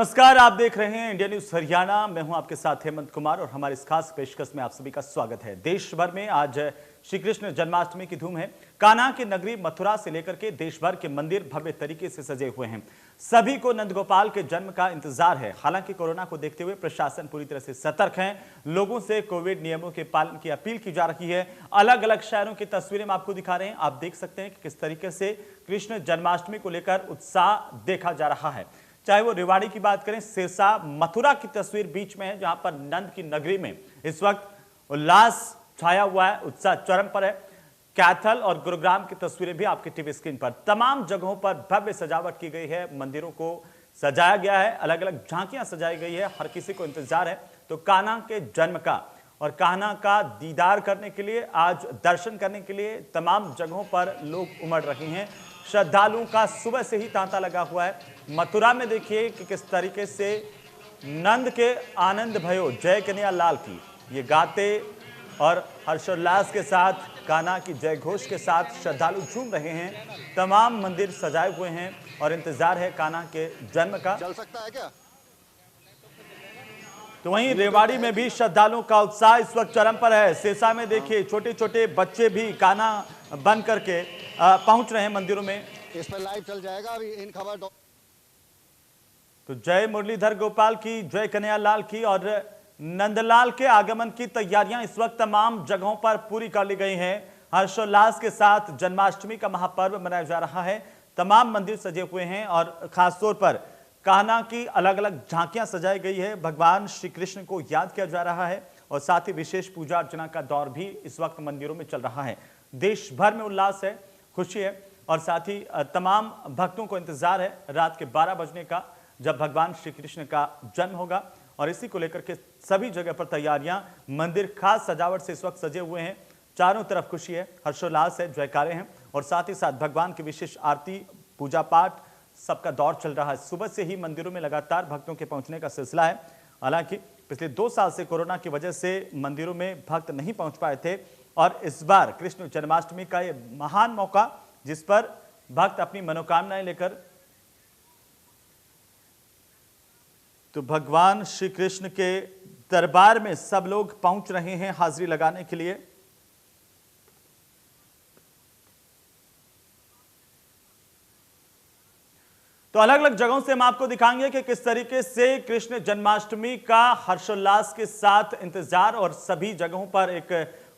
नमस्कार, आप देख रहे हैं इंडिया न्यूज हरियाणा। मैं हूं आपके साथ हेमंत कुमार और हमारे इस खास पेशकश में आप सभी का स्वागत है। देश भर में आज श्री कृष्ण जन्माष्टमी की धूम है। कान्हा की नगरी मथुरा से लेकर के देश भर के मंदिर भव्य तरीके से सजे हुए हैं। सभी को नंदगोपाल के जन्म का इंतजार है। हालांकि कोरोना को देखते हुए प्रशासन पूरी तरह से सतर्क है। लोगों से कोविड नियमों के पालन की अपील की जा रही है। अलग अलग शहरों की तस्वीरें हम आपको दिखा रहे हैं। आप देख सकते हैं कि किस तरीके से कृष्ण जन्माष्टमी को लेकर उत्साह देखा जा रहा है। चाहे वो रेवाड़ी की बात करें, सिरसा, मथुरा की तस्वीर बीच में है, जहां पर नंद की नगरी में इस वक्त उल्लास छाया हुआ है, उत्साह चरम पर है। कैथल और गुरुग्राम की तस्वीरें भी आपके टीवी स्क्रीन पर। तमाम जगहों पर भव्य सजावट की गई है, मंदिरों को सजाया गया है, अलग अलग झांकियां सजाई गई है। हर किसी को इंतजार है तो कान्हा के जन्म का और कान्हा का दीदार करने के लिए, आज दर्शन करने के लिए तमाम जगहों पर लोग उमड़ रहे हैं। श्रद्धालुओं का सुबह से ही तांता लगा हुआ है। मथुरा में देखिए कि किस तरीके से नंद के आनंद भयो जय कन्हैया लाल की ये गाते और हर्षोल्लास के साथ कान्हा की जय घोष के साथ श्रद्धालु झूम रहे हैं। तमाम मंदिर सजाए हुए हैं और इंतजार है कान्हा के जन्म का। चल सकता है क्या? तो वहीं रेवाड़ी में भी श्रद्धालुओं का उत्साह इस वक्त चरम पर है। सिरसा में देखिए छोटे छोटे बच्चे भी कान्हा बन करके पहुंच रहे हैं मंदिरों में। इस पर लाइव चल जाएगा अभी इन खबर। तो जय मुरलीधर गोपाल की, जय कन्हैया लाल की और नंदलाल के आगमन की तैयारियां इस वक्त तमाम जगहों पर पूरी कर ली गई हैं। हर्षोल्लास के साथ जन्माष्टमी का महापर्व मनाया जा रहा है। तमाम मंदिर सजे हुए हैं और खासतौर पर कान्हा की अलग अलग झांकियां सजाई गई है। भगवान श्री कृष्ण को याद किया जा रहा है और साथ ही विशेष पूजा अर्चना का दौर भी इस वक्त मंदिरों में चल रहा है। देश भर में उल्लास है, खुशी है और साथ ही तमाम भक्तों को इंतजार है रात के 12 बजने का, जब भगवान श्री कृष्ण का जन्म होगा। और इसी को लेकर के सभी जगह पर तैयारियां, मंदिर खास सजावट से इस वक्त सजे हुए हैं। चारों तरफ खुशी है, हर्षोल्लास है, जयकारे हैं और साथ ही साथ भगवान की विशेष आरती, पूजा पाठ सबका दौर चल रहा है। सुबह से ही मंदिरों में लगातार भक्तों के पहुंचने का सिलसिला है। हालांकि पिछले 2 साल से कोरोना की वजह से मंदिरों में भक्त नहीं पहुंच पाए थे और इस बार कृष्ण जन्माष्टमी का ये महान मौका, जिस पर भक्त अपनी मनोकामनाएं लेकर तो भगवान श्री कृष्ण के दरबार में सब लोग पहुंच रहे हैं हाजिरी लगाने के लिए। तो अलग अलग जगहों से हम आपको दिखाएंगे कि किस तरीके से कृष्ण जन्माष्टमी का हर्षोल्लास के साथ इंतजार और सभी जगहों पर एक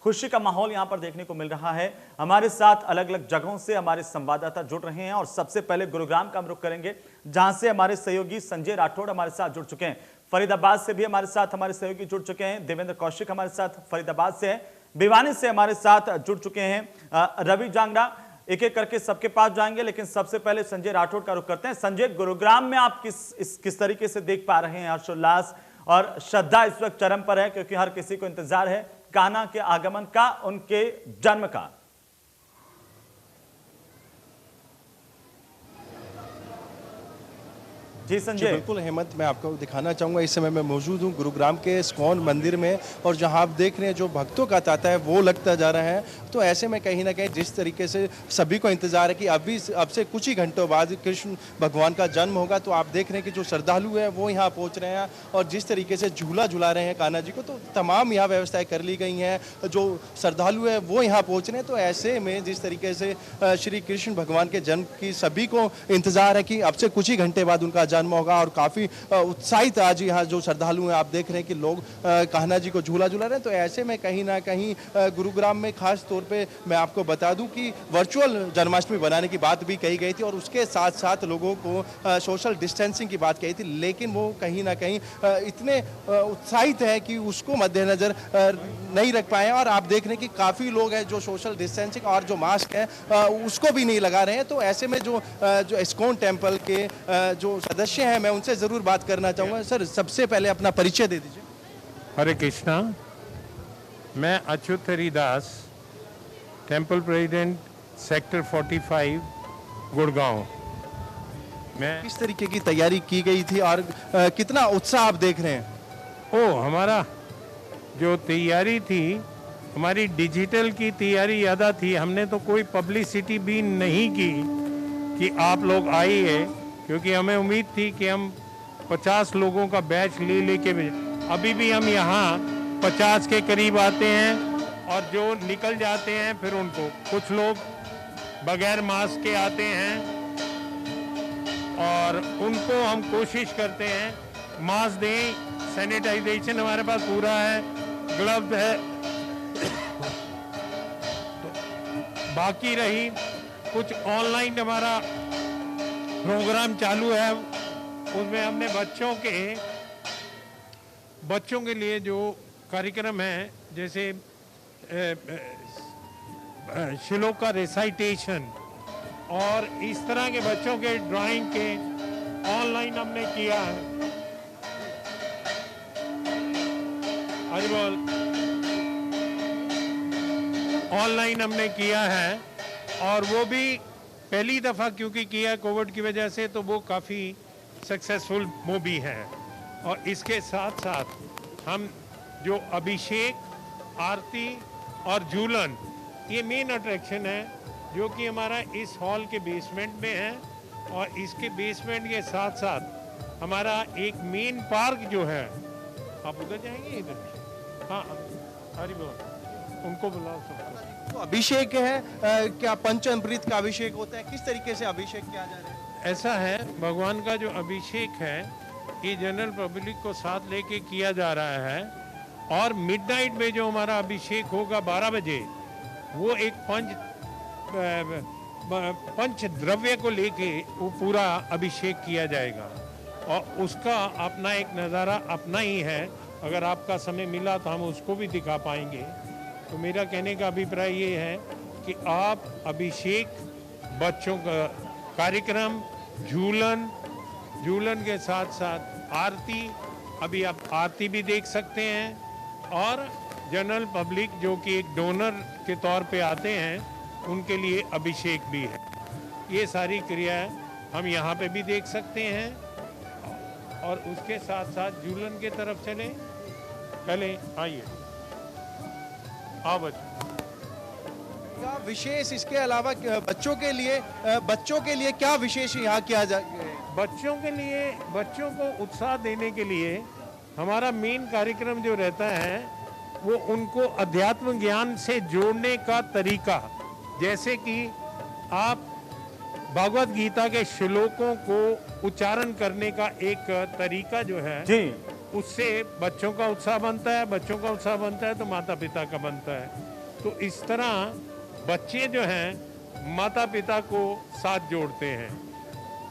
खुशी का माहौल यहां पर देखने को मिल रहा है। हमारे साथ अलग अलग जगहों से हमारे संवाददाता जुड़ रहे हैं और सबसे पहले गुरुग्राम का हम रुख करेंगे, जहां से हमारे सहयोगी संजय राठौड़ हमारे साथ जुड़ चुके हैं। फरीदाबाद से भी हमारे साथ हमारे सहयोगी जुड़ चुके हैं। देवेंद्र कौशिक हमारे साथ फरीदाबाद से है। भिवानी से हमारे साथ जुड़ चुके हैं रवि जांगड़ा। एक एक करके सबके पास जाएंगे, लेकिन सबसे पहले संजय राठौड़ का रुख करते हैं। संजय, गुरुग्राम में आप किस तरीके से देख पा रहे हैं हर्षोल्लास और श्रद्धा इस वक्त चरम पर है, क्योंकि हर किसी को इंतजार है कान्हा के आगमन का, उनके जन्म का। जी संजय। बिल्कुल हेमंत, मैं आपको दिखाना चाहूँगा, इस समय मैं मौजूद हूँ गुरुग्राम के इस्कॉन मंदिर में और जहाँ आप देख रहे हैं जो भक्तों का तांता है वो लगता जा रहा है। तो ऐसे में कहीं ना कहीं जिस तरीके से सभी को इंतजार है कि अब से कुछ ही घंटों बाद कृष्ण भगवान का जन्म होगा, तो आप देख रहे हैं कि जो श्रद्धालु हैं वो यहाँ पहुँच रहे हैं और जिस तरीके से झूला झुला रहे हैं कान्हा जी को, तो तमाम यहाँ व्यवस्थाएँ कर ली गई हैं। जो श्रद्धालु है वो यहाँ पहुँच रहे हैं। तो ऐसे में जिस तरीके से श्री कृष्ण भगवान के जन्म की सभी को इंतजार है कि अब से कुछ ही घंटे बाद उनका जन्म होगा और काफी उत्साहित आज यहाँ जो श्रद्धालु हैं आप देख रहे हैं कि लोग कान्हा जी को झूला झूला रहे हैं। तो ऐसे में कहीं ना कहीं गुरुग्राम में खास तौर पे मैं आपको बता दूं कि वर्चुअल जन्माष्टमी बनाने की बात भी कही गई थी और उसके साथ साथ लोगों को सोशल डिस्टेंसिंग की बात कही थी, लेकिन वो कहीं ना कहीं इतने उत्साहित है कि उसको मद्देनजर नहीं रख पाए और आप देख रहे हैं कि काफी लोग हैं जो सोशल डिस्टेंसिंग और जो मास्क है उसको भी नहीं लगा रहे हैं। तो ऐसे में जो इस्कॉन टेम्पल के जो सदस्य हैं मैं उनसे जरूर बात करना चाहूंगा। सर, सबसे पहले अपना परिचय दे दीजिए। हरे कृष्णा, मैं Achyut Haridas, temple president sector 45 Gurgaon. मैं किस तरीके की तैयारी की गई थी और कितना उत्साह आप देख रहे हैं? हमारा जो तैयारी थी, हमारी डिजिटल की तैयारी ज़्यादा थी। हमने तो कोई पब्लिसिटी भी नहीं की कि आप लोग आइए, क्योंकि हमें उम्मीद थी कि हम 50 लोगों का बैच ले लेके अभी भी हम यहाँ 50 के करीब आते हैं और जो निकल जाते हैं फिर उनको, कुछ लोग बगैर मास्क के आते हैं और उनको हम कोशिश करते हैं मास्क दें, सैनिटाइजेशन हमारे पास पूरा है, ग्लव्स है। तो बाकी रही कुछ ऑनलाइन हमारा प्रोग्राम चालू है, उसमें हमने बच्चों के लिए जो कार्यक्रम है, जैसे श्लोक का रिसाइटेशन और इस तरह के बच्चों के ड्राइंग के ऑनलाइन हमने किया है। ऑनलाइन हमने किया है और वो भी पहली दफ़ा क्योंकि किया कोविड की वजह से, तो वो काफ़ी सक्सेसफुल वो भी है। और इसके साथ साथ हम जो अभिषेक, आरती और झूलन, ये मेन अट्रैक्शन है जो कि हमारा इस हॉल के बेसमेंट में है। और इसके बेसमेंट के साथ साथ हमारा एक मेन पार्क जो है, आप उधर जाएंगे इधर, हाँ हरी बोल, उनको बुलाओ सबको। तो अभिषेक है, क्या पंचामृत का अभिषेक होता है, किस तरीके से अभिषेक किया जा रहा है? ऐसा है, भगवान का जो अभिषेक है ये जनरल पब्लिक को साथ लेके किया जा रहा है। और मिडनाइट में जो हमारा अभिषेक होगा 12 बजे, वो एक पंच द्रव्य को लेके वो पूरा अभिषेक किया जाएगा और उसका अपना एक नज़ारा अपना ही है। अगर आपका समय मिला तो हम उसको भी दिखा पाएंगे। तो मेरा कहने का अभिप्राय ये है कि आप अभिषेक, बच्चों का कार्यक्रम, झूलन के साथ साथ आरती, अभी आप आरती भी देख सकते हैं। और जनरल पब्लिक जो कि एक डोनर के तौर पे आते हैं, उनके लिए अभिषेक भी है। ये सारी क्रियाएं हम यहाँ पे भी देख सकते हैं। और उसके साथ साथ झूलन के तरफ चले, पहले आइए, आओ बच्चों। क्या विशेष इसके अलावा बच्चों के लिए क्या विशेष यहाँ किया जा? बच्चों के लिए, बच्चों को उत्साह देने के लिए हमारा मेन कार्यक्रम जो रहता है वो उनको अध्यात्म ज्ञान से जोड़ने का तरीका, जैसे कि आप भगवत गीता के श्लोकों को उच्चारण करने का एक तरीका जो है जी, उससे बच्चों का उत्साह बनता है, बच्चों का उत्साह बनता है तो माता पिता का बनता है। तो इस तरह बच्चे जो हैं माता पिता को साथ जोड़ते हैं।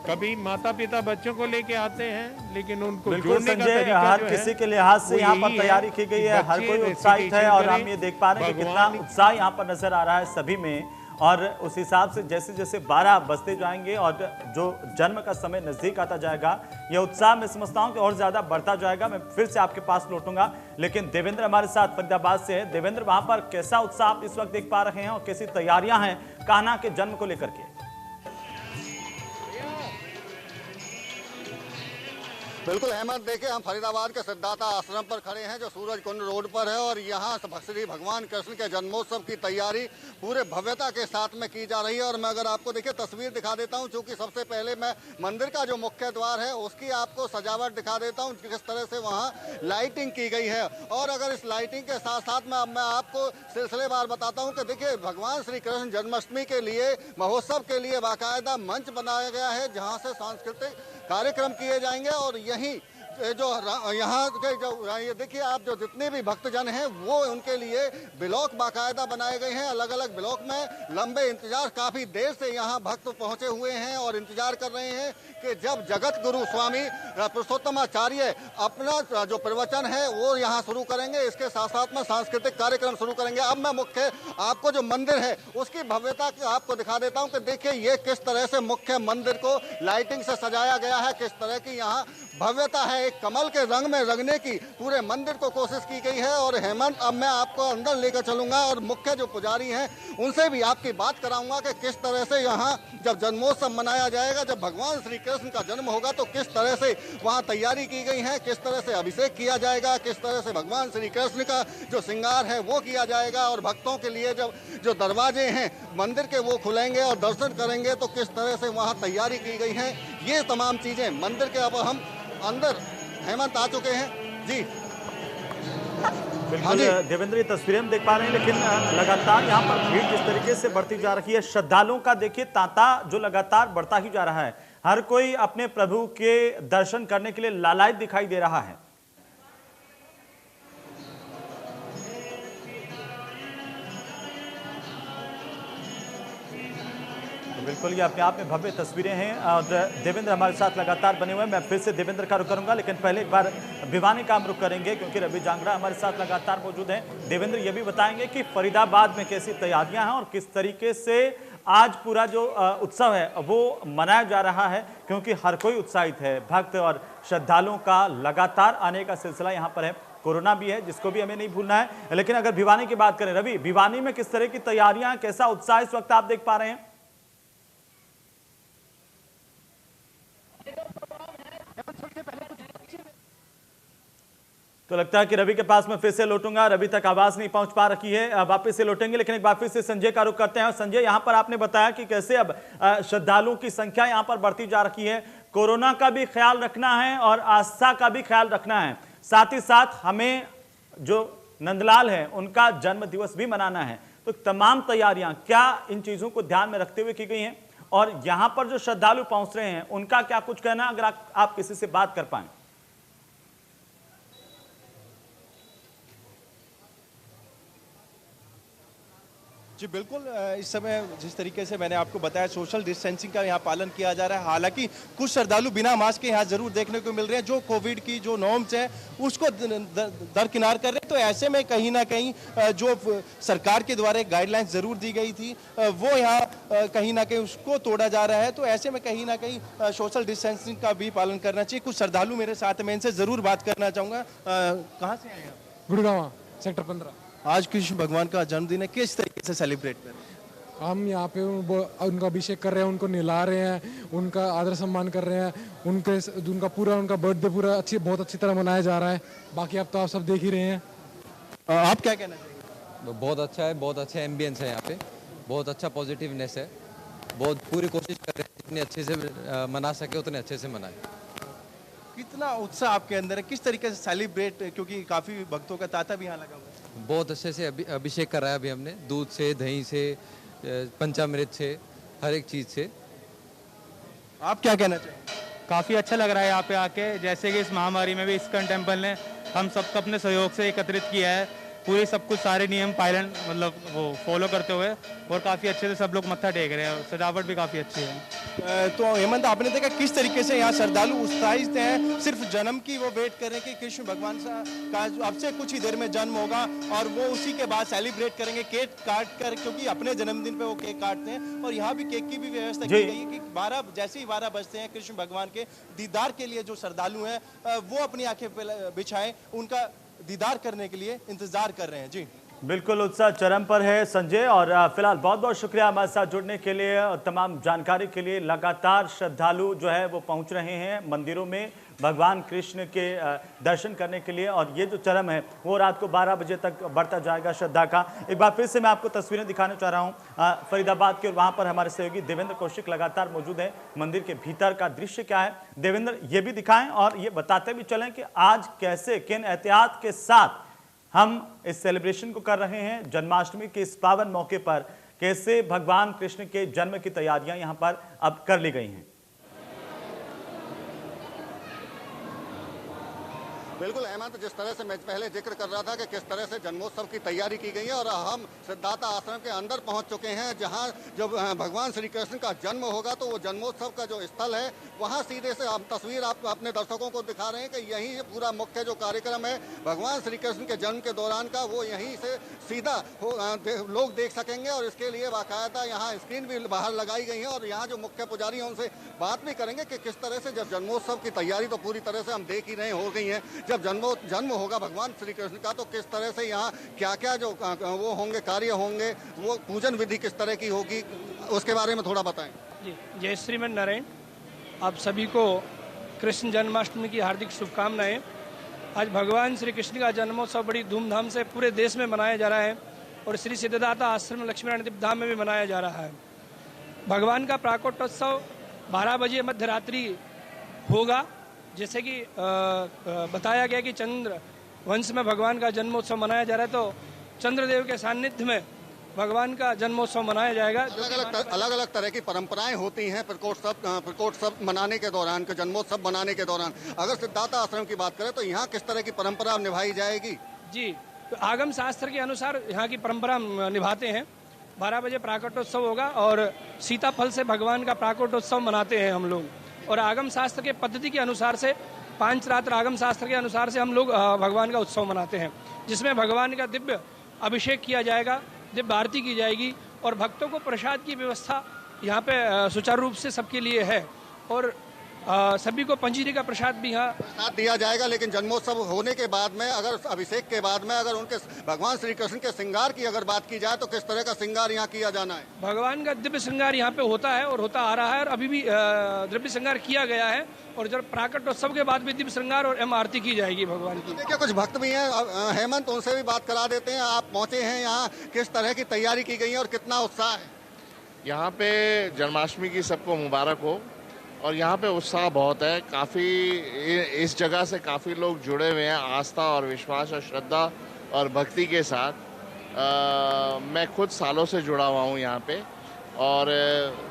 कभी माता पिता बच्चों को लेके आते हैं, लेकिन उनको बिल्कुल जोड़ने का संजय, तरीका हर जो किसी है के लिहाज से वो यहाँ यही पर तैयारी है की गई कि है, हर बच्चे कोई उत्साहित है और हम recitation ये देख पा रहे हैं कि कितना भगवान उत्साह यहाँ पर नजर आ रहा है सभी में। और उस हिसाब से जैसे जैसे 12 बजते जाएंगे और जो जन्म का समय नजदीक आता जाएगा, यह उत्साह मैं समझता हूँ कि और ज्यादा बढ़ता जाएगा। मैं फिर से आपके पास लौटूंगा, लेकिन देवेंद्र हमारे साथ फरीदाबाद से है। देवेंद्र, वहां पर कैसा उत्साह आप इस वक्त देख पा रहे हैं और कैसी तैयारियां हैं कान्हा के जन्म को लेकर के? बिल्कुल हेमंत, देखिए हम फरीदाबाद के सिद्धार्थ आश्रम पर खड़े हैं जो सूरज कुंड रोड पर है और यहाँ श्री भगवान कृष्ण के जन्मोत्सव की तैयारी पूरे भव्यता के साथ में की जा रही है। और मैं अगर आपको देखिए तस्वीर दिखा देता हूँ, चूंकि सबसे पहले मैं मंदिर का जो मुख्य द्वार है उसकी आपको सजावट दिखा देता हूँ, किस तरह से वहाँ लाइटिंग की गई है। और अगर इस लाइटिंग के साथ साथ में मैं आपको सिलसिलेवार बताता हूँ कि देखिए भगवान श्री कृष्ण जन्माष्टमी के लिए, महोत्सव के लिए बाकायदा मंच बनाया गया है जहाँ से सांस्कृतिक कार्यक्रम किए जाएंगे। और यहीं जो यहाँ के जो ये देखिए आप, जो जितने भी भक्तजन हैं वो उनके लिए ब्लॉक बाकायदा बनाए गए हैं। अलग अलग ब्लॉक में लंबे इंतजार, काफ़ी देर से यहाँ भक्त पहुँचे हुए हैं और इंतजार कर रहे हैं कि जब जगत गुरु स्वामी पुरुषोत्तमाचार्य अपना जो प्रवचन है वो यहाँ शुरू करेंगे। इसके साथ साथ में सांस्कृतिक कार्यक्रम शुरू करेंगे। अब मैं मुख्य आपको जो मंदिर है उसकी भव्यता आपको दिखा देता हूँ कि देखिए ये किस तरह से मुख्य मंदिर को लाइटिंग से सजाया गया है, किस तरह की यहाँ भव्यता है। एक कमल के रंग में रंगने की पूरे मंदिर को कोशिश की गई है। और हेमंत, अब मैं आपको अंदर लेकर चलूंगा और मुख्य जो पुजारी हैं उनसे भी आपकी बात कराऊंगा कि किस तरह से यहाँ जब जन्मोत्सव मनाया जाएगा, जब भगवान श्री कृष्ण का जन्म होगा तो किस तरह से वहाँ तैयारी की गई है, किस तरह से अभिषेक किया जाएगा, किस तरह से भगवान श्री कृष्ण का जो श्रृंगार है वो किया जाएगा। और भक्तों के लिए जब जो दरवाजे हैं मंदिर के वो खुलेंगे और दर्शन करेंगे तो किस तरह से वहाँ तैयारी की गई है, ये तमाम चीज़ें मंदिर के अब हम अंदर हेमंत आ चुके हैं। जी बिल्कुल देवेंद्र, ये तस्वीरें हम देख पा रहे हैं, लेकिन लगातार यहाँ पर भीड़ जिस तरीके से बढ़ती जा रही है, श्रद्धालुओं का देखिए तांता जो लगातार बढ़ता ही जा रहा है। हर कोई अपने प्रभु के दर्शन करने के लिए लालायित दिखाई दे रहा है। तो बिल्कुल ये अपने आप में भव्य तस्वीरें हैं और देवेंद्र हमारे साथ लगातार बने हुए हैं। मैं फिर से देवेंद्र का रुख करूंगा, लेकिन पहले एक बार भिवानी का हम रुख करेंगे क्योंकि रवि जांगड़ा हमारे साथ लगातार मौजूद हैं। देवेंद्र ये भी बताएंगे कि फरीदाबाद में कैसी तैयारियां हैं और किस तरीके से आज पूरा जो उत्सव है वो मनाया जा रहा है, क्योंकि हर कोई उत्साहित है। भक्त और श्रद्धालुओं का लगातार आने का सिलसिला यहाँ पर है। कोरोना भी है जिसको भी हमें नहीं भूलना है। लेकिन अगर भिवानी की बात करें, रवि, भिवानी में किस तरह की तैयारियां, कैसा उत्साह इस वक्त आप देख पा रहे हैं? तो लगता है कि रवि के पास मैं फिर से लौटूंगा, रवि तक आवाज नहीं पहुंच पा रही है, वापस से लौटेंगे। लेकिन एक बार फिर से संजय का रुख करते हैं। संजय, यहां पर आपने बताया कि कैसे अब श्रद्धालुओं की संख्या यहां पर बढ़ती जा रही है। कोरोना का भी ख्याल रखना है और आस्था का भी ख्याल रखना है, साथ ही साथ हमें जो नंदलाल है उनका जन्म दिवस भी मनाना है। तो तमाम तैयारियां क्या इन चीजों को ध्यान में रखते हुए की गई हैं, और यहां पर जो श्रद्धालु पहुंच रहे हैं उनका क्या कुछ कहना, अगर आप किसी से बात कर पाए? जी बिल्कुल, इस समय जिस तरीके से मैंने आपको बताया सोशल डिस्टेंसिंग का यहाँ पालन किया जा रहा है। हालांकि कुछ श्रद्धालु बिना मास्क के यहाँ जरूर देखने को मिल रहे हैं, जो कोविड की जो नॉर्म्स है उसको दरकिनार कर रहे हैं। तो ऐसे में कहीं ना कहीं जो सरकार के द्वारा गाइडलाइंस जरूर दी गई थी वो यहाँ कहीं ना कहीं उसको तोड़ा जा रहा है। तो ऐसे में कहीं ना कहीं सोशल डिस्टेंसिंग का भी पालन करना चाहिए। कुछ श्रद्धालु मेरे साथ में, इनसे जरूर बात करना चाहूँगा। कहाँ से आए आप? गुड़गांव सेक्टर 15। आज कृष्ण भगवान का जन्मदिन है, किस तरीके से सेलिब्रेट कर रहे हैं? हम यहाँ पे उनका अभिषेक कर रहे हैं, उनको नहला रहे हैं, उनका आदर सम्मान कर रहे हैं। उनका बर्थडे पूरा बहुत अच्छी तरह मनाया जा रहा है। बाकी अब तो आप सब देख ही रहे हैं। आप क्या कहना चाहेंगे? बहुत अच्छा है, बहुत अच्छा एम्बियंस है यहाँ पे, बहुत अच्छा पॉजिटिवनेस है। बहुत पूरी कोशिश कर रहे हैं जितनी अच्छे से मना सके उतने अच्छे से मनाए। कितना उत्साह आपके अंदर है, किस तरीके से सेलिब्रेट, क्योंकि काफी भक्तों का तांता भी यहाँ लगा हुआ है? बहुत अच्छे से अभिषेक कराया अभी हमने, दूध से, दही से, पंचामृत से, हर एक चीज़ से। आप क्या कहना चाहेंगे? काफ़ी अच्छा लग रहा है यहाँ पे आके। जैसे कि इस महामारी में भी इस्कॉन टेम्पल ने हम सबको अपने सहयोग से एकत्रित किया है, पूरी सब कुछ सारे नियम पालन मतलब वो फॉलो करते हुए, और काफ़ी अच्छे से सब लोग मत्था टेक रहे हैं। सजावट भी काफ़ी अच्छी है। तो हेमंत, आपने देखा किस तरीके से यहाँ श्रद्धालु उत्साहित हैं, सिर्फ जन्म की वो वेट कर रहे हैं कि कृष्ण भगवान का अब से कुछ ही देर में जन्म होगा और वो उसी के बाद सेलिब्रेट करेंगे केक काट कर, क्योंकि अपने जन्मदिन पे वो केक काटते हैं। और यहाँ भी केक की भी व्यवस्था की गई है कि जैसे ही 12 बजते हैं कृष्ण भगवान के दीदार के लिए जो श्रद्धालु हैं वो अपनी आंखें बिछाएं, उनका दीदार करने के लिए इंतजार कर रहे हैं। जी बिल्कुल, उत्साह चरम पर है संजय, और फिलहाल बहुत बहुत शुक्रिया हमारे साथ जुड़ने के लिए और तमाम जानकारी के लिए। लगातार श्रद्धालु जो है वो पहुंच रहे हैं मंदिरों में भगवान कृष्ण के दर्शन करने के लिए, और ये जो चरम है वो रात को 12 बजे तक बढ़ता जाएगा श्रद्धा का। एक बार फिर से मैं आपको तस्वीरें दिखाना चाह रहा हूँ फरीदाबाद की, और वहाँ पर हमारे सहयोगी देवेंद्र कौशिक लगातार मौजूद है। मंदिर के भीतर का दृश्य क्या है, देवेंद्र ये भी दिखाएं और ये बताते भी चलें कि आज कैसे, किन एहतियात के साथ हम इस सेलिब्रेशन को कर रहे हैं। जन्माष्टमी के इस पावन मौके पर कैसे भगवान कृष्ण के जन्म की तैयारियां यहां पर अब कर ली गई हैं। बिल्कुल हेमंत, जिस तरह से मैं पहले जिक्र कर रहा था कि किस तरह से जन्मोत्सव की तैयारी की गई है, और हम सिद्धार्थ आश्रम के अंदर पहुंच चुके हैं, जहां जब भगवान श्री कृष्ण का जन्म होगा तो वो जन्मोत्सव का जो स्थल है वहां सीधे से हम तस्वीर आप अपने दर्शकों को दिखा रहे हैं कि यही पूरा मुख्य जो कार्यक्रम है भगवान श्री कृष्ण के जन्म के दौरान का, वो यहीं से सीधा लोग देख सकेंगे। और इसके लिए बाकायदा यहाँ स्क्रीन भी बाहर लगाई गई है, और यहाँ जो मुख्य पुजारी हैं उनसे बात भी करेंगे कि किस तरह से जब जन्मोत्सव की तैयारी तो पूरी तरह से हम देख ही रहे हो गई है। जब जन्म होगा भगवान श्री कृष्ण का तो किस तरह से यहाँ क्या क्या जो वो होंगे, कार्य होंगे, वो पूजन विधि किस तरह की होगी, उसके बारे में थोड़ा बताएं। जी, जय श्रीमन नारायण। आप सभी को कृष्ण जन्माष्टमी की हार्दिक शुभकामनाएं। आज भगवान श्री कृष्ण का जन्मोत्सव बड़ी धूमधाम से पूरे देश में मनाया जा रहा है, और श्री सिद्धदाता आश्रम लक्ष्मीनारायण दीप धाम में भी मनाया जा रहा है। भगवान का प्राकोटोत्सव 12 बजे मध्यरात्रि होगा, जैसे कि बताया गया कि चंद्र वंश में भगवान का जन्मोत्सव मनाया जा रहा है, तो चंद्रदेव के सानिध्य में भगवान का जन्मोत्सव मनाया जाएगा। अलग अलग तरह की परंपराएं होती हैं प्रकोत्सव मनाने के दौरान, जन्मोत्सव मनाने के दौरान। अगर सिद्धार्थ आश्रम की बात करें तो यहाँ किस तरह की परंपरा निभाई जाएगी? जी, तो आगम शास्त्र के अनुसार यहाँ की परंपरा निभाते हैं। 12 बजे प्राकटोत्सव होगा और सीताफल से भगवान का प्राकटोत्सव मनाते हैं हम लोग। और आगम शास्त्र के पद्धति के अनुसार से 5 रात्र आगम शास्त्र के अनुसार से हम लोग भगवान का उत्सव मनाते हैं, जिसमें भगवान का दिव्य अभिषेक किया जाएगा, दिव्य आरती की जाएगी और भक्तों को प्रसाद की व्यवस्था यहाँ पे सुचारू रूप से सबके लिए है। और सभी को पंजीरी का प्रसाद भी यहाँ प्रसाद दिया जाएगा। लेकिन जन्मोत्सव होने के बाद में, अगर अभिषेक के बाद में अगर उनके भगवान श्री कृष्ण के श्रृंगार की अगर बात की जाए तो किस तरह का श्रृंगार यहाँ किया जाना है? भगवान का दिव्य श्रृंगार यहाँ पे होता है और होता आ रहा है और अभी भी दिव्य श्रृंगार किया गया है। और जब प्राकटोत्सव के बाद भी दिव्य श्रृंगार और आरती की जाएगी भगवान की। देखिए कुछ भक्त भी हैं हेमंत, उनसे भी बात करा देते हैं। आप पहुंचे हैं यहाँ, किस तरह की तैयारी की गई है और कितना उत्साह है? यहाँ पे जन्माष्टमी की सबको मुबारक हो। और यहाँ पे उत्साह बहुत है, काफ़ी इस जगह से काफ़ी लोग जुड़े हुए हैं आस्था और विश्वास और श्रद्धा और भक्ति के साथ। मैं खुद सालों से जुड़ा हुआ हूँ यहाँ पे और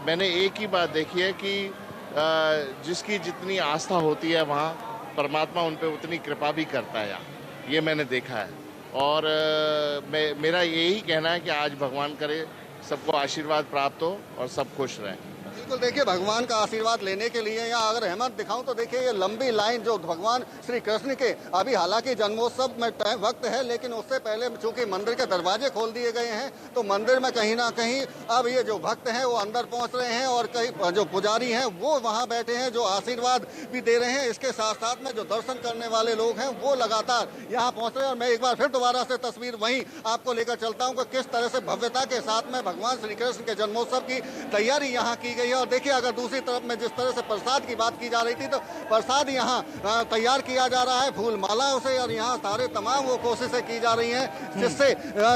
मैंने एक ही बात देखी है कि जिसकी जितनी आस्था होती है वहाँ परमात्मा उन पे उतनी कृपा भी करता है, ये मैंने देखा है। और मेरा यही कहना है कि आज भगवान करे सबको आशीर्वाद प्राप्त हो और सब खुश रहें। बिल्कुल, देखिए भगवान का आशीर्वाद लेने के लिए यहाँ अगर हेमंत दिखाऊं तो देखिए ये लंबी लाइन जो भगवान श्री कृष्ण के, अभी हालांकि जन्मोत्सव में वक्त है लेकिन उससे पहले चूंकि मंदिर के दरवाजे खोल दिए गए हैं तो मंदिर में कहीं ना कहीं अब ये जो भक्त हैं वो अंदर पहुंच रहे हैं और कई जो पुजारी हैं वो वहाँ बैठे हैं जो आशीर्वाद भी दे रहे हैं। इसके साथ साथ में जो दर्शन करने वाले लोग हैं वो लगातार यहाँ पहुँच रहे हैं। और मैं एक बार फिर दोबारा से तस्वीर वहीं आपको लेकर चलता हूँ कि किस तरह से भव्यता के साथ में भगवान श्री कृष्ण के जन्मोत्सव की तैयारी यहाँ की गई है। और देखिए अगर दूसरी तरफ में जिस तरह से प्रसाद की बात की जा रही थी तो प्रसाद यहाँ तैयार किया जा रहा है फूल मालाओं से और यहाँ सारे तमाम वो कोशिशें की जा रही हैं जिससे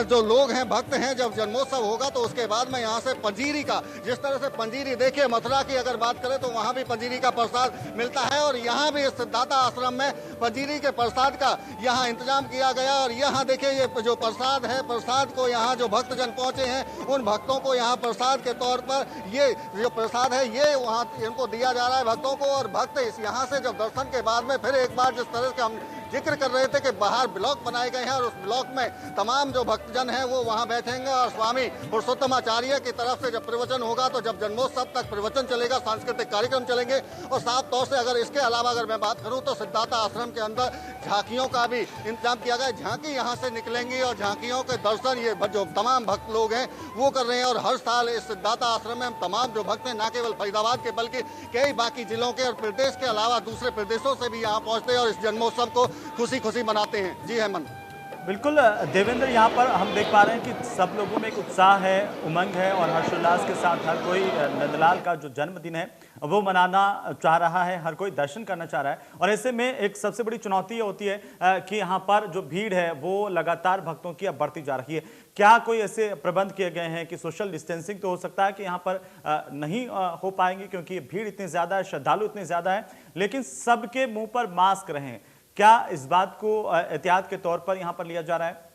जो लोग हैं भक्त हैं जब जन्मोत्सव होगा तो उसके बाद में यहाँ से पंजीरी का, जिस तरह से पंजीरी देखिए मथुरा की अगर बात करें तो वहाँ भी पंजीरी का प्रसाद मिलता है और यहाँ भी सिद्धार्थ आश्रम में पंजीरी के प्रसाद का यहाँ इंतजाम किया गया। और यहाँ देखिए ये जो प्रसाद है, प्रसाद को यहाँ जो भक्तजन पहुँचे हैं उन भक्तों को यहाँ प्रसाद के तौर पर ये जो प्रसाद है ये वहाँ इनको दिया जा रहा है भक्तों को। और भक्त इस यहाँ से जब दर्शन के बाद में फिर एक बार जिस तरह से हम जिक्र कर रहे थे कि बाहर ब्लॉक बनाए गए हैं और उस ब्लॉक में तमाम जो भक्तजन हैं वो वहाँ बैठेंगे और स्वामी पुरुषोत्तमाचार्य की तरफ से जब प्रवचन होगा तो जब जन्मोत्सव तक प्रवचन चलेगा, सांस्कृतिक कार्यक्रम चलेंगे। और साफ तौर से अगर इसके अलावा अगर मैं बात करूँ तो सिद्धार्थ आश्रम के अंदर झांकियों का भी इंतजाम किया गया है। झांकी यहाँ से निकलेंगी और झांकियों के दर्शन ये जो तमाम भक्त लोग हैं वो कर रहे हैं। और हर साल इस सिद्धार्थ आश्रम में तमाम जो भक्त हैं न केवल फरीदाबाद के बल्कि कई बाकी जिलों के और प्रदेश के अलावा दूसरे प्रदेशों से भी यहाँ पहुँचते हैं और इस जन्मोत्सव को खुशी खुशी मनाते हैं। जी हेमंत। बिल्कुल देवेंद्र, यहाँ पर हम देख पा रहे हैं कि सब लोगों में एक उत्साह है, उमंग है और हर्षोल्लास के साथ हर कोई नंदलाल का जो जन्मदिन है वो मनाना चाह रहा है, हर कोई दर्शन करना चाह रहा है। और ऐसे में एक सबसे बड़ी चुनौती होती है कि यहाँ पर जो भीड़ है वो लगातार भक्तों की अब बढ़ती जा रही है। क्या कोई ऐसे प्रबंध किए गए हैं कि सोशल डिस्टेंसिंग तो हो सकता है कि यहाँ पर नहीं हो पाएंगे क्योंकि भीड़ इतनी ज़्यादा है, श्रद्धालु इतने ज़्यादा है, लेकिन सबके मुंह पर मास्क रहें, क्या इस बात को एहतियात के तौर पर यहां पर लिया जा रहा है?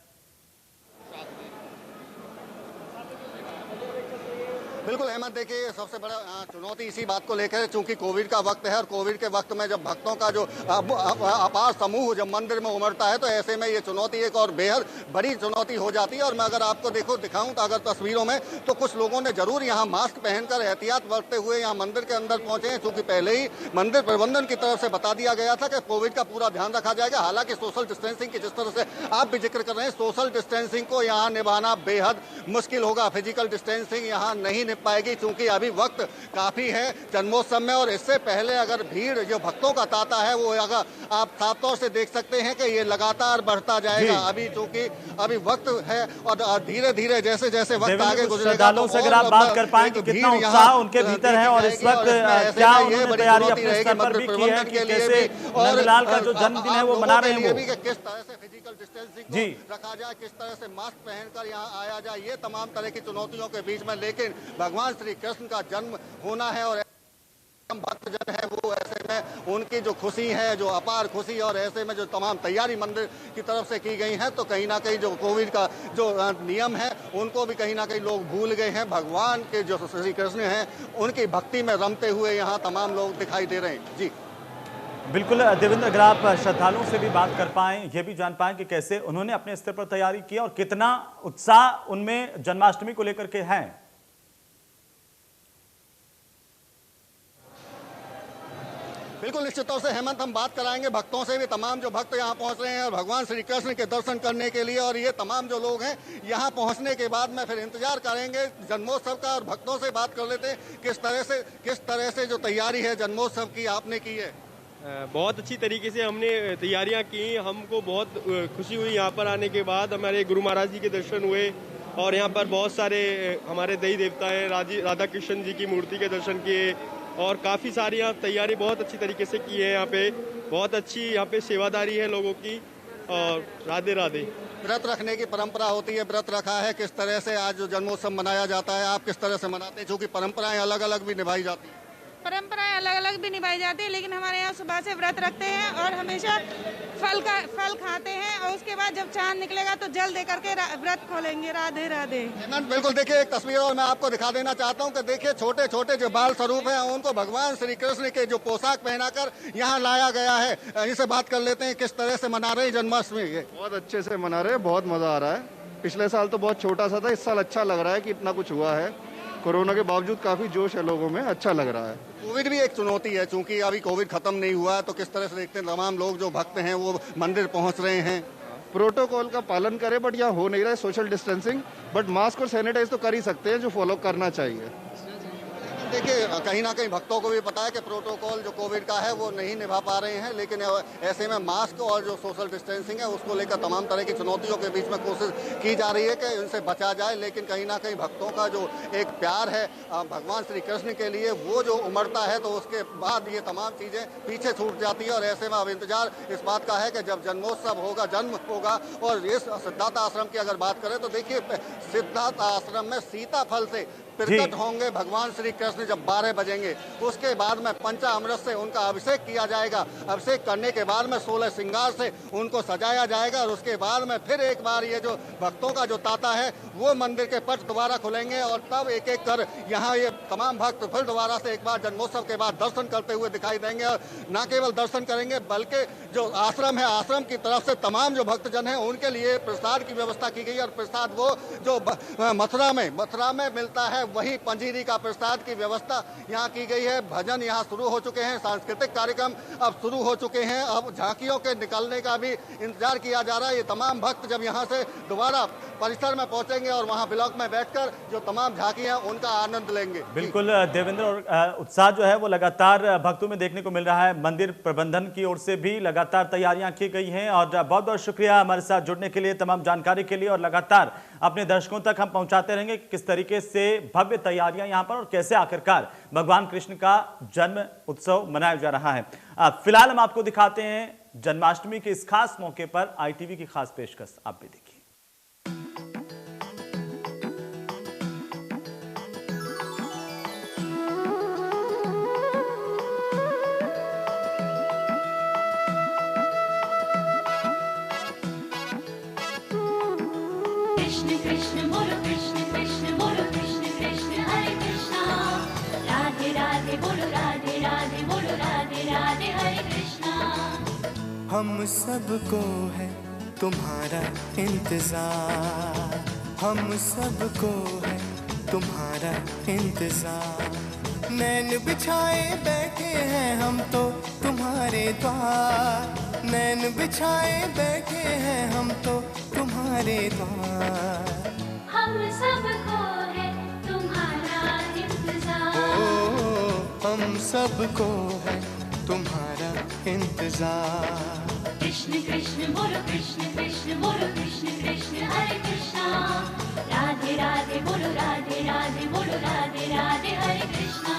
बिल्कुल हेमंत, देखिए सबसे बड़ा चुनौती इसी बात को लेकर, चूंकि कोविड का वक्त है और कोविड के वक्त में जब भक्तों का जो अपार समूह जब मंदिर में उमड़ता है तो ऐसे में ये चुनौती एक और बेहद बड़ी चुनौती हो जाती है। और मैं अगर आपको दिखाऊं तो अगर तस्वीरों में तो कुछ लोगों ने जरूर यहाँ मास्क पहनकर एहतियात बरतते हुए यहाँ मंदिर के अंदर पहुंचे हैं, चूंकि पहले ही मंदिर प्रबंधन की तरफ से बता दिया गया था कि कोविड का पूरा ध्यान रखा जाएगा। हालांकि सोशल डिस्टेंसिंग की जिस तरह से आप भी जिक्र कर रहे हैं, सोशल डिस्टेंसिंग को यहाँ निभाना बेहद मुश्किल होगा। फिजिकल डिस्टेंसिंग यहाँ नहीं पाएगी क्योंकि अभी वक्त काफी है जन्मोत्सव में। और इससे पहले अगर भीड़ जो भक्तों का तांता है वो अगर आप साफ तौर से देख सकते हैं कि ये लगातार बढ़ता जाएगा। अभी चूंकि अभी वक्त है और धीरे धीरे जैसे जैसे वक्त आगे गुजरेगा तो अगर आप बात कर पाएं कि कितना उत्साह उनके भीतर है और इस वक्त क्या उन्होंने तैयारी अपने स्तर पर भी की है कि कैसे नंदलाल का जो जन्मदिन है वो मना रहे हैं, वो किस तरह से फिजिकल डिस्टेंसिंग रखा जाए, किस तरह से मास्क पहनकर यहाँ आया जाए, ये तमाम तरह की चुनौतियों के बीच में लेकिन भगवान श्री कृष्ण का जन्म होना है। और तमाम भक्तजन है वो ऐसे में उनकी जो खुशी है, जो अपार खुशी, और ऐसे में जो तमाम तैयारी मंदिर की तरफ से की गई है, तो कहीं ना कहीं जो कोविड का जो नियम है उनको भी कहीं ना कहीं लोग भूल गए हैं। भगवान के जो श्री कृष्ण हैं उनकी भक्ति में रमते हुए यहाँ तमाम लोग दिखाई दे रहे हैं। जी बिल्कुल देवेंद्र, अगर आप श्रद्धालुओं से भी बात कर पाएं, ये भी जान पाएं कि कैसे उन्होंने अपने स्तर पर तैयारी की और कितना उत्साह उनमें जन्माष्टमी को लेकर के है। बिल्कुल निश्चित तौर से हेमंत, हम बात कराएंगे भक्तों से भी, तमाम जो भक्त यहाँ पहुँच रहे हैं भगवान श्री कृष्ण के दर्शन करने के लिए, और ये तमाम जो लोग हैं यहाँ पहुँचने के बाद में फिर इंतजार करेंगे जन्मोत्सव का। और भक्तों से बात कर लेते हैं किस तरह से जो तैयारी है जन्मोत्सव की आपने की है। बहुत अच्छी तरीके से हमने तैयारियां की। हमको बहुत खुशी हुई यहाँ पर आने के बाद। हमारे गुरु महाराज जी के दर्शन हुए और यहाँ पर बहुत सारे हमारे देवी देवता हैं, राधा कृष्ण जी की मूर्ति के दर्शन किए और काफ़ी सारी यहाँ तैयारी बहुत अच्छी तरीके से की है। यहाँ पे बहुत अच्छी यहाँ पे सेवादारी है लोगों की। और राधे राधे। व्रत रखने की परंपरा होती है, व्रत रखा है, किस तरह से आज जो जन्मोत्सव मनाया जाता है, आप किस तरह से मनाते हैं? क्योंकि परंपराएं अलग अलग भी निभाई जाती हैं। परंपराएं अलग अलग भी निभाई जाती है, लेकिन हमारे यहाँ सुबह से व्रत रखते हैं और हमेशा फल खाते हैं और उसके बाद जब चांद निकलेगा तो जल दे करके व्रत खोलेंगे। राधे राधे। बिल्कुल, देखिए एक तस्वीर और मैं आपको दिखा देना चाहता हूँ कि देखिए छोटे छोटे जो बाल स्वरूप हैं उनको भगवान श्री कृष्ण के जो पोशाक पहनाकर यहाँ लाया गया है। इनसे बात कर लेते हैं, किस तरह से मना रहे हैं जन्माष्टमी? बहुत अच्छे से मना रहे हैं, बहुत मजा आ रहा है। पिछले साल तो बहुत छोटा सा था, इस साल अच्छा लग रहा है कि इतना कुछ हुआ है। कोरोना के बावजूद काफी जोश है लोगों में, अच्छा लग रहा है। कोविड भी एक चुनौती है, चूंकि अभी कोविड खत्म नहीं हुआ है, तो किस तरह से देखते हैं तमाम लोग जो भक्त हैं वो मंदिर पहुंच रहे हैं? प्रोटोकॉल का पालन करें, बट यहाँ हो नहीं रहा है सोशल डिस्टेंसिंग, बट मास्क और सैनिटाइज तो कर ही सकते हैं, जो फॉलो करना चाहिए। देखिए कहीं ना कहीं भक्तों को भी पता है कि प्रोटोकॉल जो कोविड का है वो नहीं निभा पा रहे हैं, लेकिन ऐसे में मास्क और जो सोशल डिस्टेंसिंग है उसको लेकर तमाम तरह की चुनौतियों के बीच में कोशिश की जा रही है कि उनसे बचा जाए। लेकिन कहीं ना कहीं भक्तों का जो एक प्यार है भगवान श्री कृष्ण के लिए वो जो उमड़ता है, तो उसके बाद ये तमाम चीज़ें पीछे छूट जाती है। और ऐसे में अब इंतजार इस बात का है कि जब जन्मोत्सव होगा, जन्म होगा। और इस सिद्धार्थ आश्रम की अगर बात करें तो देखिए सिद्धार्थ आश्रम में सीताफल से प्रकट होंगे भगवान श्री कृष्ण जब 12 बजेंगे। उसके बाद में पंचामृत से उनका अभिषेक किया जाएगा। अभिषेक करने के बाद में 16 श्रृंगार से उनको सजाया जाएगा। और उसके बाद में फिर एक बार ये जो भक्तों का जो तांता है वो मंदिर के पट दोबारा खुलेंगे और तब एक एक कर यहाँ ये तमाम भक्त फिर दोबारा से एक बार जन्मोत्सव के बाद दर्शन करते हुए दिखाई देंगे। और न केवल दर्शन करेंगे बल्कि जो आश्रम है, आश्रम की तरफ से तमाम जो भक्तजन हैं उनके लिए प्रसाद की व्यवस्था की गई है। और प्रसाद वो जो मथुरा में मिलता है वही पंजीरी का प्रसाद की व्यवस्था यहाँ की गई है। भजन यहाँ शुरू हो चुके हैं, सांस्कृतिक कार्यक्रम अब शुरू हो चुके हैं। अब झांकियों के निकलने का भी इंतजार किया जा रहा है। ये तमाम भक्त जब यहाँ से दोबारा परिसर में पहुंचेंगे और वहाँ ब्लॉक में बैठकर जो तमाम झांकियां उनका आनंद लेंगे। बिल्कुल देवेंद्र, और उत्साह जो है वो लगातार भक्तों में देखने को मिल रहा है। मंदिर प्रबंधन की ओर से भी लगातार तैयारियां की गई हैं। और बहुत बहुत शुक्रिया हमारे साथ जुड़ने के लिए, तमाम जानकारी के लिए। और लगातार अपने दर्शकों तक हम पहुंचाते रहेंगे किस तरीके से भव्य तैयारियां यहाँ पर और कैसे आखिरकार भगवान कृष्ण का जन्म उत्सव मनाया जा रहा है। फिलहाल हम आपको दिखाते हैं जन्माष्टमी के इस खास मौके पर ITV की खास पेशकश, आप भी देखिए। कृष्ण कृष्ण बोलो कृष्ण कृष्ण बोलो कृष्ण कृष्ण हरे कृष्णा। राधे राधे बोलो राधे राधे बोलो राधे राधे हरे कृष्णा। हम सबको है तुम्हारा इंतजार, हम सबको है तुम्हारा इंतजार। नैन बिछाए बैठे हैं हम तो तुम्हारे द्वार, नैन बिछाए बैठे हैं हम तो तुम्हारे द्वार। हम सबको है तुम्हारा इंतजार, हम सबको है तुम्हारा इंतजार। कृष्ण कृष्ण बोलो कृष्ण कृष्ण बोलो कृष्ण कृष्ण हरे कृष्णा। राधे राधे बोलो राधे राधे बोलो राधे राधे हरे कृष्णा।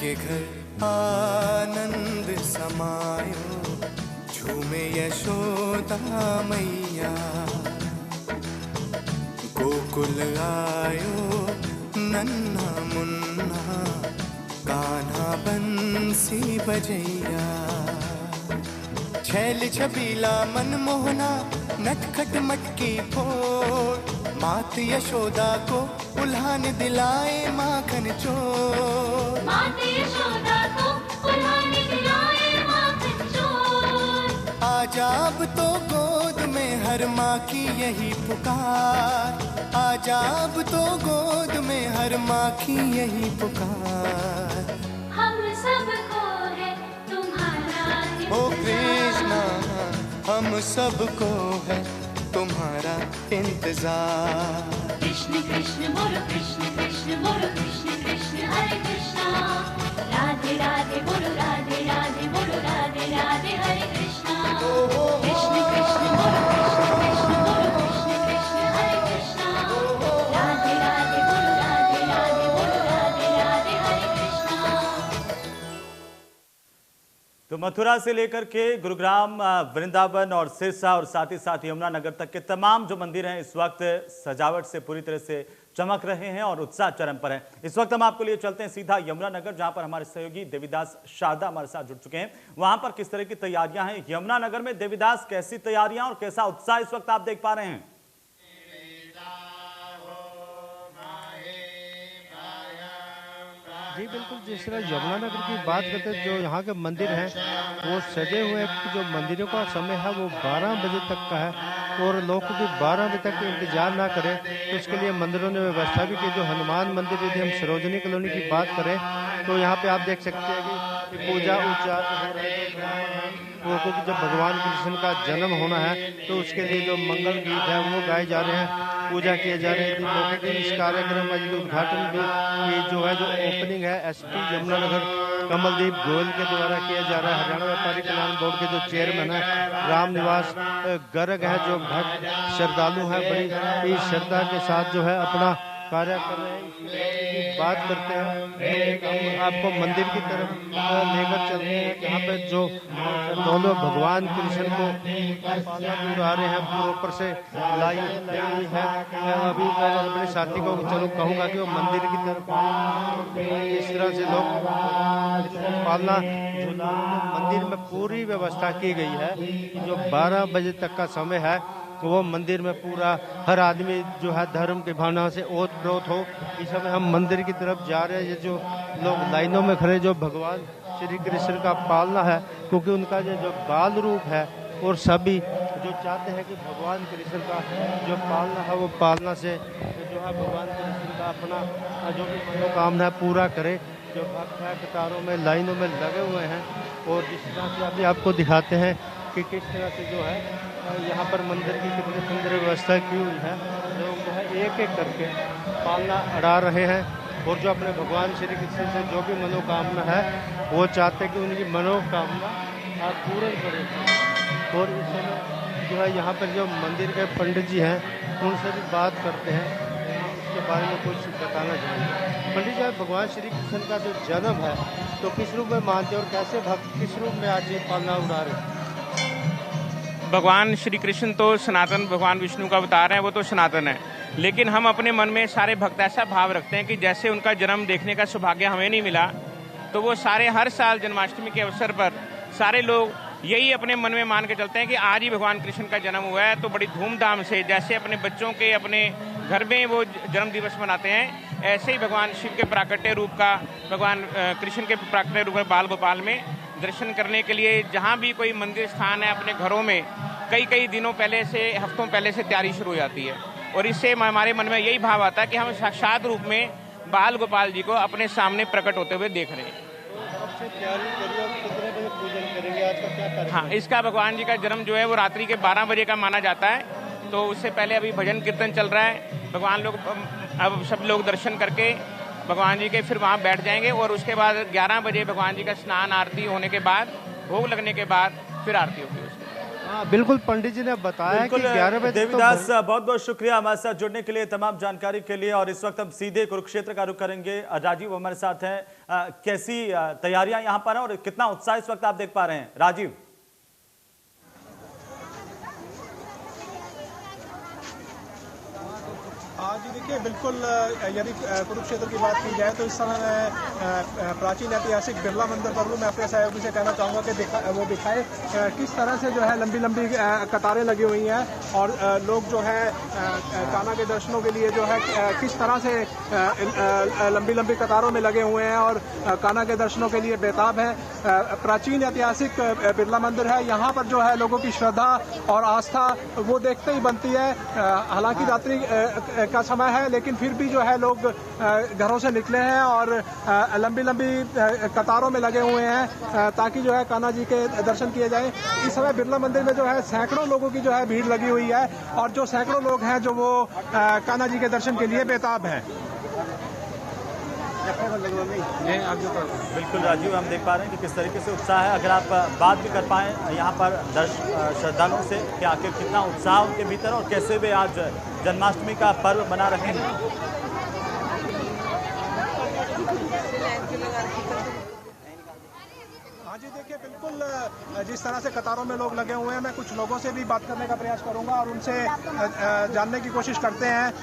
के घर आनंद समायो, झूमे यशोदा मैया। गोकुल आयो नन्हा मुन्ना, कान्हा बंसी बजैया। छैल छबीला मनमोहना, नटखट मटकी फोड़, मात यशोदा को उल्हान दिलाए माखन चोर। मात यशोदा को उल्हान दिलाए माखन चोर। आजा अब तो गोद में हर माँ की यही पुकार, आजा अब तो गोद में हर माँ की यही पुकार। हम सबको है तुम्हारा ओ कृष्णा, हम सबको है तुम्हारा इंतजार। कृष्ण कृष्ण बोलो कृष्ण कृष्ण बोलो कृष्ण कृष्ण हरे कृष्णा। राधे राधे बोलो राधे राधे बोलो राधे राधे हरे कृष्णा। कृष्ण कृष्ण बोलो कृष्ण कृष्ण बोलो कृष्ण कृष्ण हरे कृष्णा। राधे राधे बोलो राधे राधे बोलो राधे राधे हरे कृष्णा। तो मथुरा से लेकर के गुरुग्राम, वृंदावन और सिरसा और साथ ही साथ यमुनानगर तक के तमाम जो मंदिर हैं इस वक्त सजावट से पूरी तरह से चमक रहे हैं और उत्साह चरम पर है। इस वक्त हम आपको लिए चलते हैं सीधा यमुनानगर, जहां पर हमारे सहयोगी देवीदास शारदा हमारे साथ जुड़ चुके हैं। वहां पर किस तरह की तैयारियां हैं यमुनानगर में, देवीदास कैसी तैयारियां और कैसा उत्साह इस वक्त आप देख पा रहे हैं? जी बिल्कुल, जिस तरह यमुनानगर की बात करते हैं, जो यहाँ के मंदिर हैं वो सजे हुए हैं। जो मंदिरों का समय है वो 12 बजे तक का है और लोग भी 12 बजे तक इंतजार ना करें तो उसके लिए मंदिरों ने व्यवस्था भी की। जो हनुमान मंदिर, यदि हम सरोजनी कॉलोनी की बात करें तो यहाँ पे आप देख सकते हैं कि पूजा उच्चार हो रहा है। वो क्योंकि जब भगवान कृष्ण का जन्म होना है तो उसके लिए जो मंगल गीत है वो गाए जा रहे हैं, पूजा किए जा रहे हैं। मौके के इस कार्यक्रम का उद्घाटन भी जो है, जो ओपनिंग है एसपी यमुनानगर कमलदीप गोयल के द्वारा किया जा रहा है। हरियाणा व्यापारी कल्याण बोर्ड के जो चेयरमैन है राम निवास गर्ग है, जो भक्त श्रद्धालु है, बड़ी श्रद्धा के साथ जो है अपना कार्य कर रहे हैं। बात करते हैं, हम आपको मंदिर की तरफ लेकर चलते हैं जहाँ पे जो दोनों भगवान कृष्ण को उड़ा रहे हैं, पूरे ऊपर से लाई है। अभी मैं अपने साथी को चलो कहूँगा कि वो मंदिर की तरफ इस तरह से लोग पालना, जो मंदिर में पूरी व्यवस्था की गई है कि जो 12 बजे तक का समय है वो मंदिर में पूरा हर आदमी जो है धर्म की भावना से ओत प्रोत हो। इस समय हम मंदिर की तरफ जा रहे हैं। ये जो लोग लाइनों में खड़े, जो भगवान श्री कृष्ण का पालना है, क्योंकि उनका जो बाल रूप है और सभी जो चाहते हैं कि भगवान कृष्ण का जो पालना है वो पालना से जो है भगवान कृष्ण का अपना जो भी मनोकामना है पूरा करे। जो भक्त है कतारों में लाइनों में लगे हुए हैं और जिस तरह से अभी आपको दिखाते हैं कि किस तरह से जो है यहाँ पर मंदिर की कितनी सुंदर व्यवस्था की हुई है। लोग जो है एक एक करके पालना अड़ा रहे हैं और जो अपने भगवान श्री कृष्ण से जो भी मनोकामना है वो चाहते हैं कि उनकी मनोकामना पूर्ण करें। और इस समय जो है यहाँ पर जो मंदिर के पंडित जी हैं उनसे भी बात करते हैं, उसके बारे में कुछ बताना चाहेंगे। पंडित जी, भगवान श्री कृष्ण का जो जन्म है तो किस रूप में मानते हैं और कैसे भक्त किस रूप में आज ये पालना उड़ा रहे हैं? भगवान श्री कृष्ण तो सनातन भगवान विष्णु का अवतार है, वो तो सनातन है, लेकिन हम अपने मन में सारे भक्त ऐसा भाव रखते हैं कि जैसे उनका जन्म देखने का सौभाग्य हमें नहीं मिला तो वो सारे हर साल जन्माष्टमी के अवसर पर सारे लोग यही अपने मन में मान के चलते हैं कि आज ही भगवान कृष्ण का जन्म हुआ है, तो बड़ी धूमधाम से जैसे अपने बच्चों के अपने घर में वो जन्म दिवस मनाते हैं, ऐसे ही भगवान शिव के प्राकट्य रूप का, भगवान कृष्ण के प्राकट्य रूप में बाल गोपाल में दर्शन करने के लिए जहाँ भी कोई मंदिर स्थान है अपने घरों में कई दिनों पहले से, हफ्तों पहले से तैयारी शुरू हो जाती है। और इससे हमारे मन में यही भाव आता है कि हम साक्षात रूप में बाल गोपाल जी को अपने सामने प्रकट होते हुए देख रहे हैं। हाँ, इसका भगवान जी का जन्म जो है वो रात्रि के 12 बजे का माना जाता है, तो उससे पहले अभी भजन कीर्तन चल रहा है। भगवान लोग अब सब लोग दर्शन करके भगवान जी के फिर वहाँ बैठ जाएंगे और उसके बाद 11 बजे भगवान जी का स्नान आरती होने के बाद, भोग लगने के बाद फिर आरती होगी उसकी। बिल्कुल पंडित जी ने बताया कि 11 बजे देवीदास बहुत बहुत शुक्रिया हमारे साथ जुड़ने के लिए, तमाम जानकारी के लिए। और इस वक्त हम सीधे कुरुक्षेत्र का रुख करेंगे। राजीव हमारे साथ हैं। कैसी तैयारियां यहाँ पर हैं और कितना उत्साह इस वक्त आप देख पा रहे हैं, राजीव? आज देखिए बिल्कुल, यदि कुरुक्षेत्र की बात की जाए तो इस समय मैं प्राचीन ऐतिहासिक बिरला मंदिर पर हूँ। मैं अपने सहयोगी से कहना चाहूँगा कि वो दिखाए किस तरह से जो है लंबी लंबी कतारें लगी हुई हैं और लोग जो है कान्हा के दर्शनों के लिए जो है किस तरह से लंबी लंबी कतारों में लगे हुए हैं और कान्हा के दर्शनों के लिए बेताब है। प्राचीन ऐतिहासिक बिरला मंदिर है। यहाँ पर जो है लोगों की श्रद्धा और आस्था वो देखते ही बनती है। हालांकि रात्रि का समय है लेकिन फिर भी जो है लोग घरों से निकले हैं और लंबी लंबी कतारों में लगे हुए हैं ताकि जो है कान्हा जी के दर्शन किए जाएं। इस समय बिरला मंदिर में जो है सैकड़ों लोगों की जो है भीड़ लगी हुई है और जो सैकड़ों लोग हैं जो वो कान्हा जी के दर्शन के लिए बेताब हैं। बिल्कुल राजीव, हम देख पा रहे हैं कि किस तरीके से उत्साह है। अगर आप बात भी कर पाएं यहाँ पर श्रद्धालुओं से कि आखिर कितना उत्साह उनके भीतर और कैसे वे आज जन्माष्टमी का पर्व मना रहे हैं। हाँ जी, देखिए बिल्कुल जिस तरह से कतारों में लोग लगे हुए हैं, मैं कुछ लोगों से भी बात करने का प्रयास करूंगा और उनसे जानने की कोशिश करते हैं।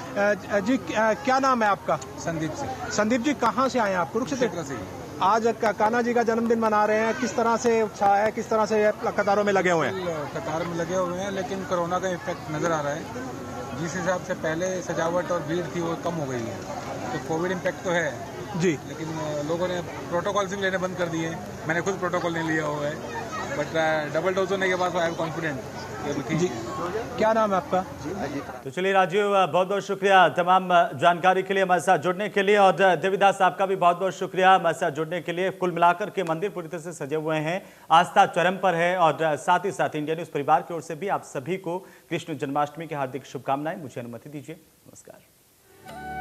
जी क्या नाम है आपका? संदीप से। संदीप जी कहाँ से आए हैं आप? कुरुक्षेत्र से। आज कान्हा जी का जन्मदिन मना रहे हैं, किस तरह से उत्साह है, किस तरह से कतारों में लगे हुए हैं? कतार में लगे हुए हैं लेकिन कोरोना का इफेक्ट नजर आ रहा है। जिस हिसाब से पहले सजावट और भीड़ थी वो कम हो गई है, तो कोविड इम्पैक्ट तो है जी, लेकिन लोगों ने प्रोटोकॉल से भी लेने बंद कर दिए। मैंने खुद प्रोटोकॉल नहीं लिया हुआ है, बट डबल डोज होने के बाद आई एम कॉन्फिडेंट जी। क्या नाम है आपका? तो चलिए राजीव, बहुत बहुत शुक्रिया तमाम जानकारी के लिए, हमारे साथ जुड़ने के लिए। और देवीदास आपका भी बहुत बहुत शुक्रिया हमारे साथ जुड़ने के लिए। कुल मिलाकर के मंदिर पूरी तरह से सजे हुए हैं, आस्था चरम पर है। और साथ ही साथ इंडिया न्यूज परिवार की ओर से भी आप सभी को कृष्ण जन्माष्टमी की हार्दिक शुभकामनाएं। मुझे अनुमति दीजिए, नमस्कार।